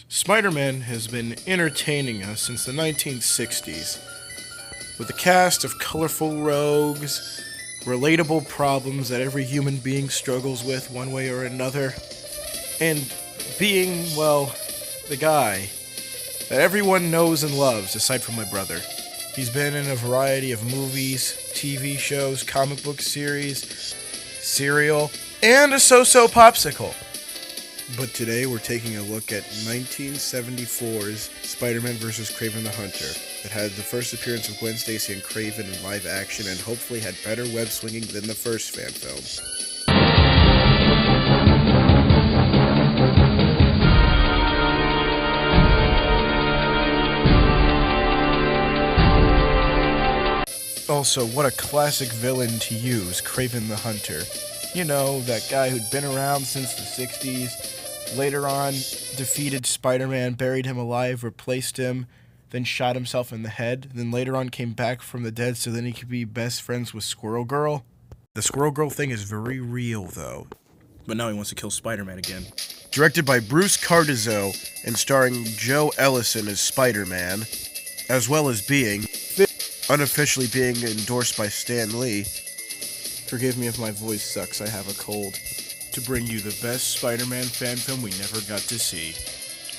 Spider-Man has been entertaining us since the 1960s, with a cast of colorful rogues, relatable problems that every human being struggles with one way or another, and being, well, the guy that everyone knows and loves, aside from my brother. He's been in a variety of movies, TV shows, comic book series, cereal, and a so-so popsicle. But today we're taking a look at 1974's Spider-Man vs. Kraven the Hunter, that had the first appearance of Gwen Stacy and Kraven in live action and hopefully had better web swinging than the first fan film. Also, what a classic villain to use, Kraven the Hunter. You know, that guy who'd been around since the 60s, later on defeated Spider-Man, buried him alive, replaced him, then shot himself in the head, then later on came back from the dead so then he could be best friends with Squirrel Girl. The Squirrel Girl thing is very real, though. But now he wants to kill Spider-Man again. Directed by Bruce Cardozo and starring Joe Ellison as Spider-Man, as well as being unofficially being endorsed by Stan Lee. Forgive me if my voice sucks, I have a cold. To bring you the best Spider-Man fan film we never got to see.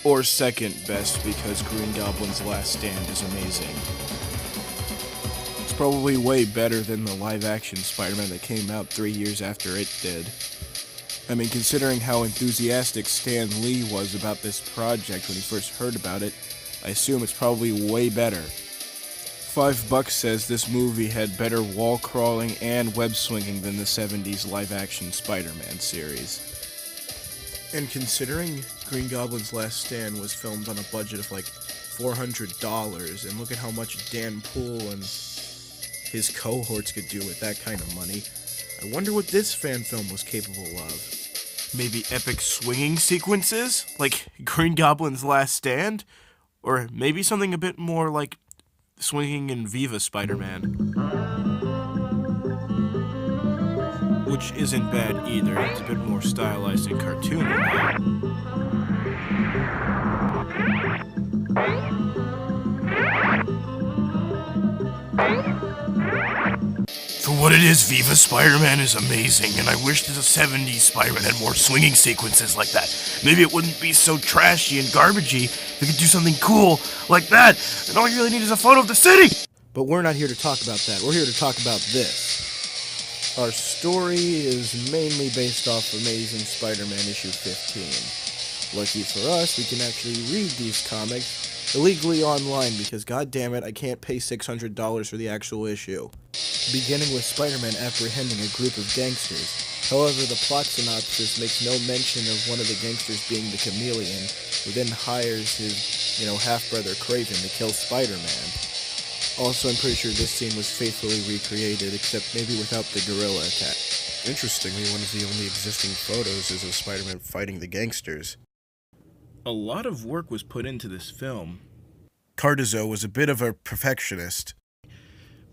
Or second best, because Green Goblin's Last Stand is amazing. It's probably way better than the live-action Spider-Man that came out 3 years after it did. I mean, considering how enthusiastic Stan Lee was about this project when he first heard about it, I assume it's probably way better. $5 says this movie had better wall crawling and web swinging than the 70s live-action Spider-Man series. And considering Green Goblin's Last Stand was filmed on a budget of like $400, and look at how much Dan Poole and his cohorts could do with that kind of money, I wonder what this fan film was capable of. Maybe epic swinging sequences, like Green Goblin's Last Stand? Or maybe something a bit more like swinging in Viva Spider-Man. Which isn't bad either, it's a bit more stylized and cartoony. For what it is, Viva Spider-Man is amazing, and I wish the 70s Spider-Man had more swinging sequences like that. Maybe it wouldn't be so trashy and garbagey. We could do something cool like that, and all you really need is a photo of the city! But we're not here to talk about that. We're here to talk about this. Our story is mainly based off Amazing Spider-Man issue 15. Lucky for us, we can actually read these comics illegally online because, goddammit, I can't pay $600 for the actual issue. Beginning with Spider-Man apprehending a group of gangsters. However, the plot synopsis makes no mention of one of the gangsters being the Chameleon, who then hires his, half-brother Kraven to kill Spider-Man. Also, I'm pretty sure this scene was faithfully recreated, except maybe without the gorilla attack. Interestingly, one of the only existing photos is of Spider-Man fighting the gangsters. A lot of work was put into this film. Cardozo was a bit of a perfectionist.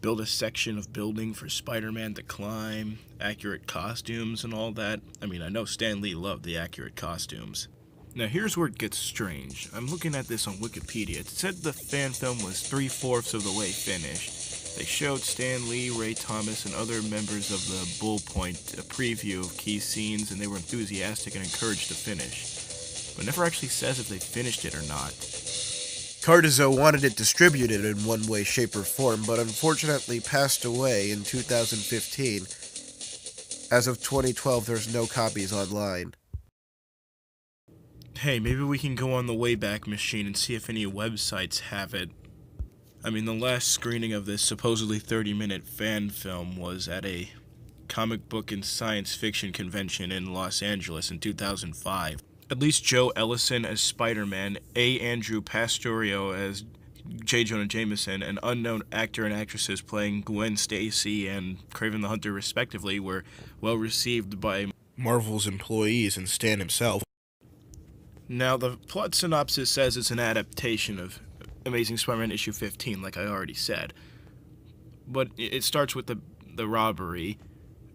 Build a section of building for Spider-Man to climb, accurate costumes and all that. I mean, I know Stan Lee loved the accurate costumes. Now here's where it gets strange. I'm looking at this on Wikipedia. It said the fan film was 3/4 of the way finished. They showed Stan Lee, Ray Thomas, and other members of the Bullpoint a preview of key scenes, and they were enthusiastic and encouraged to finish. But it never actually says if they finished it or not. Cardozo wanted it distributed in one way, shape, or form, but unfortunately passed away in 2015. As of 2012, there's no copies online. Hey, maybe we can go on the Wayback Machine and see if any websites have it. I mean, the last screening of this supposedly 30-minute fan film was at a comic book and science fiction convention in Los Angeles in 2005. At least Joe Ellison as Spider-Man, A. Andrew Pastorio as J Jonah Jameson, and unknown actor and actresses playing Gwen Stacy and Kraven the Hunter respectively were well received by Marvel's employees and Stan himself. Now, the plot synopsis says it's an adaptation of Amazing Spider-Man issue 15, like I already said. But it starts with the robbery,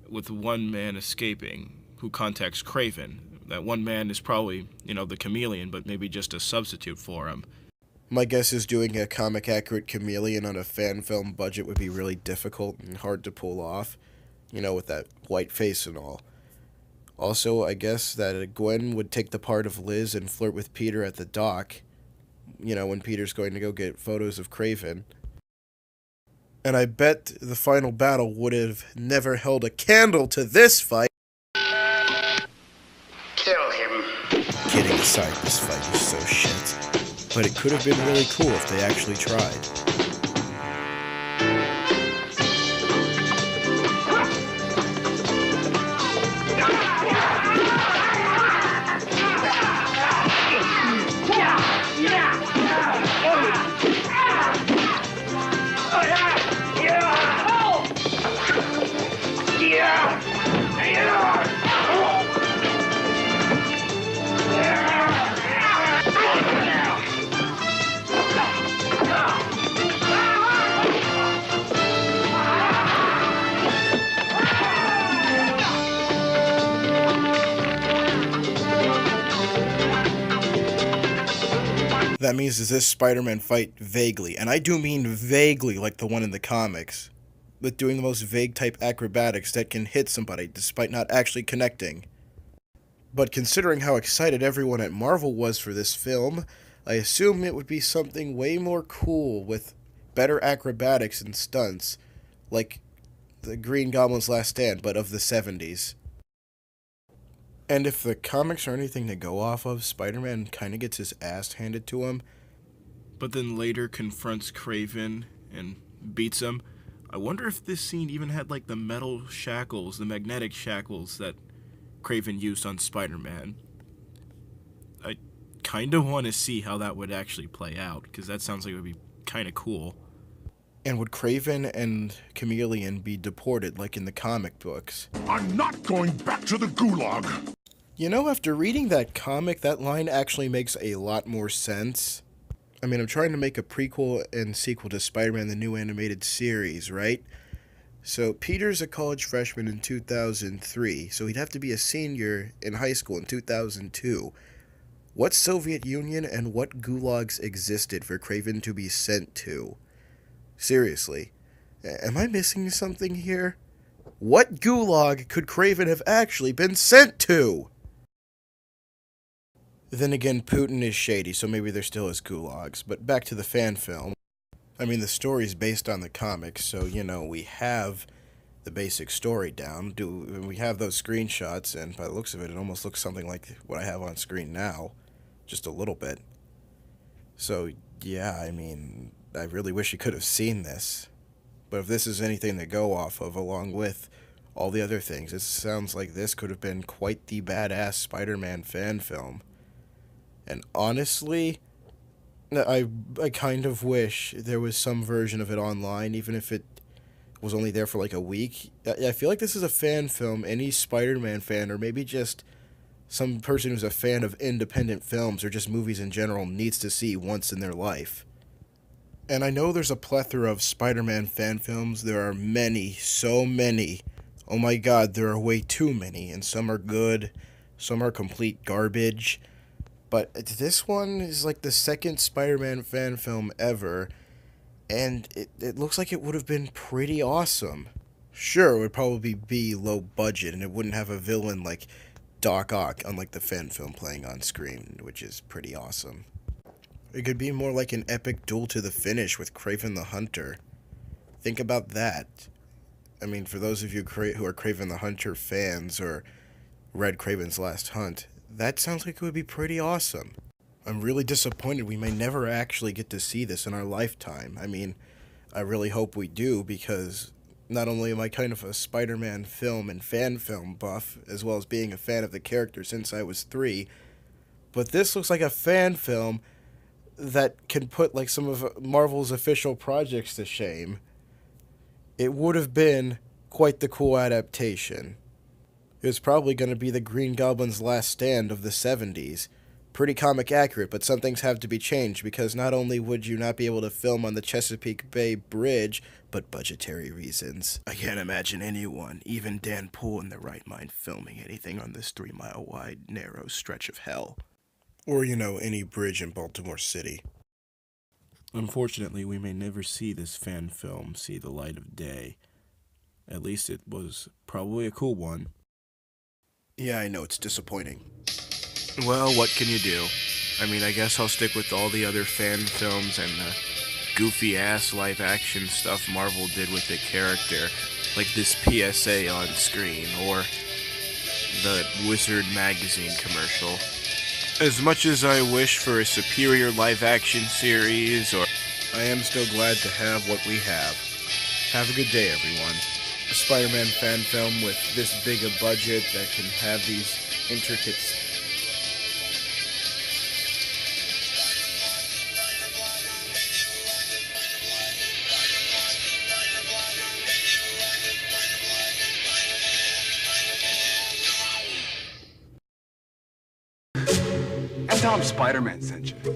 with one man escaping, who contacts Kraven. That one man is probably, the chameleon, but maybe just a substitute for him. My guess is doing a comic-accurate chameleon on a fan film budget would be really difficult and hard to pull off, with that white face and all. Also, I guess that Gwen would take the part of Liz and flirt with Peter at the dock, when Peter's going to go get photos of Kraven. And I bet the final battle would have never held a candle to this fight. Kill him. Kidding aside, this fight was so shit. But it could have been really cool if they actually tried. That means is this Spider-Man fight vaguely, and I do mean vaguely like the one in the comics, with doing the most vague type acrobatics that can hit somebody despite not actually connecting. But considering how excited everyone at Marvel was for this film, I assume it would be something way more cool with better acrobatics and stunts, like the Green Goblin's Last Stand, but of the 70s. And if the comics are anything to go off of, Spider-Man kind of gets his ass handed to him. But then later confronts Kraven and beats him. I wonder if this scene even had the metal shackles, the magnetic shackles that Kraven used on Spider-Man. I kind of want to see how that would actually play out, because that sounds like it would be kind of cool. And would Kraven and Chameleon be deported like in the comic books? I'm not going back to the gulag! After reading that comic, that line actually makes a lot more sense. I mean, I'm trying to make a prequel and sequel to Spider-Man the New Animated Series, right? So, Peter's a college freshman in 2003, so he'd have to be a senior in high school in 2002. What Soviet Union and what gulags existed for Kraven to be sent to? Seriously, am I missing something here? What gulag could Kraven have actually been sent to? Then again, Putin is shady, so maybe there still is gulags. But back to the fan film. I mean, the story's based on the comics, so, we have the basic story down. We have those screenshots, and by the looks of it, it almost looks something like what I have on screen now. Just a little bit. So, yeah, I mean, I really wish you could have seen this. But if this is anything to go off of, along with all the other things, it sounds like this could have been quite the badass Spider-Man fan film. And honestly, I kind of wish there was some version of it online, even if it was only there for a week. I feel like this is a fan film any Spider-Man fan, or maybe just some person who's a fan of independent films or just movies in general, needs to see once in their life. And I know there's a plethora of Spider-Man fan films. There are many, so many. Oh my god, there are way too many, and some are good, some are complete garbage. But this one is the second Spider-Man fan film ever, and it looks like it would have been pretty awesome. Sure, it would probably be low budget, and it wouldn't have a villain like Doc Ock, unlike the fan film playing on screen, which is pretty awesome. It could be more like an epic duel to the finish with Kraven the Hunter. Think about that. I mean, for those of you who are Kraven the Hunter fans or read Kraven's Last Hunt, that sounds like it would be pretty awesome. I'm really disappointed we may never actually get to see this in our lifetime. I mean, I really hope we do, because not only am I kind of a Spider-Man film and fan film buff, as well as being a fan of the character since I was 3, but this looks like a fan film that can put some of Marvel's official projects to shame. It would have been quite the cool adaptation. It was probably going to be the Green Goblin's Last Stand of the 70s. pretty comic accurate, but some things have to be changed because not only would you not be able to film on the Chesapeake Bay Bridge, but budgetary reasons. I can't imagine anyone, even Dan Poole in their right mind, filming anything on this 3-mile wide, narrow stretch of hell. Or, any bridge in Baltimore City. Unfortunately, we may never see this fan film see the light of day. At least it was probably a cool one. Yeah, I know, it's disappointing. Well, what can you do? I mean, I guess I'll stick with all the other fan films and the goofy-ass live-action stuff Marvel did with the character, like this PSA on screen, or the Wizard magazine commercial. As much as I wish for a superior live-action series, or... I am still glad to have what we have. Have a good day, everyone. A Spider-Man fan film with this big a budget that can have these intricate... And Tom Spider-Man sent you.